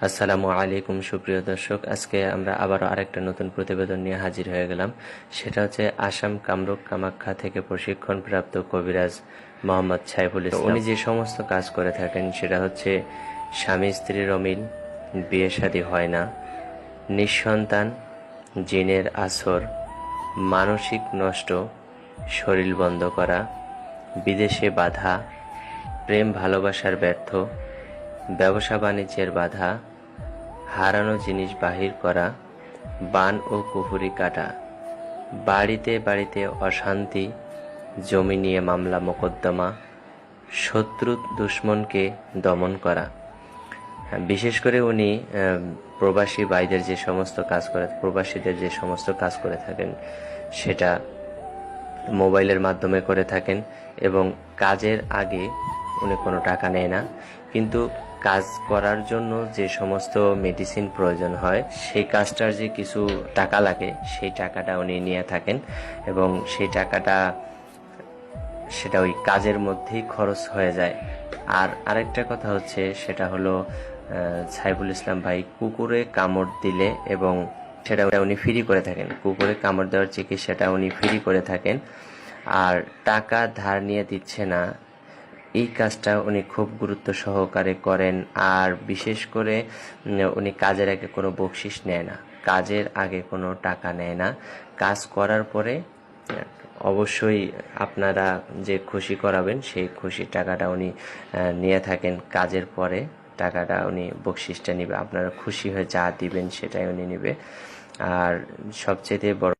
আসসালামু আলাইকুম সুপ্রিয় দর্শক, আজকে আমরা আবারও আরেকটা নতুন প্রতিবেদন নিয়ে হাজির হয়ে গেলাম। সেটা হচ্ছে আসাম কামরূপ কামাখ্যা থেকে প্রশিক্ষণপ্রাপ্ত কবিরাজ মোহাম্মদ সাইফুল ইসলাম। উনি যে সমস্ত কাজ করে থাকেন সেটা হচ্ছে স্বামী স্ত্রীর অমিল, বিয়ে শাদী হয় না, নিঃসন্তান, জিনের আসর, মানসিক নষ্ট, শরীর বন্ধ করা, বিদেশে বাধা, প্রেম ভালোবাসার ব্যর্থ, ব্যবসা বাণিজ্যের বাধা, হারানো জিনিস বাহির করা, বান ও কুফুরি কাটা, বাড়িতে বাড়িতে অশান্তি, জমি নিয়ে মামলা মোকদ্দমা, শত্রু দুশ্মনকে দমন করা। বিশেষ করে উনি প্রবাসী ভাইদের যে সমস্ত কাজ করে, প্রবাসীদের যে সমস্ত কাজ করে থাকেন সেটা মোবাইলের মাধ্যমে করে থাকেন এবং কাজের আগে উনি কোনো টাকা নেয় না, কিন্তু কাজ করার জন্য যে সমস্ত মেডিসিন প্রয়োজন হয় সেই কাজটার যে কিছু টাকা লাগে সেই টাকাটা উনি নিয়ে থাকেন এবং সেই টাকাটা সেটা ওই কাজের মধ্যেই খরচ হয়ে যায়। আর আরেকটা কথা হচ্ছে সেটা হলো সাইফুল ইসলাম ভাই কুকুরে কামড় দিলে এবং সেটা উনি ফ্রি করে থাকেন, কুকুরে কামড় দেওয়ার চিকিৎসাটা উনি ফ্রি করে থাকেন। আর টাকা ধার নিয়ে দিচ্ছে না, এই কাজটা উনি খুব গুরুত্ব সহকারে করেন। আর বিশেষ করে উনি কাজের আগে কোনো বকশিস নেয় না, কাজের আগে কোনো টাকা নেয় না। কাজ করার পরে অবশ্যই আপনারা যে খুশি করাবেন সেই খুশির টাকাটা উনি নিয়ে থাকেন। কাজের পরে টাকাটা উনি বকশিসটা নিবে, আপনারা খুশি হয়ে যা দিবেন সেটাই উনি নিবে। আর সবচেয়ে বড়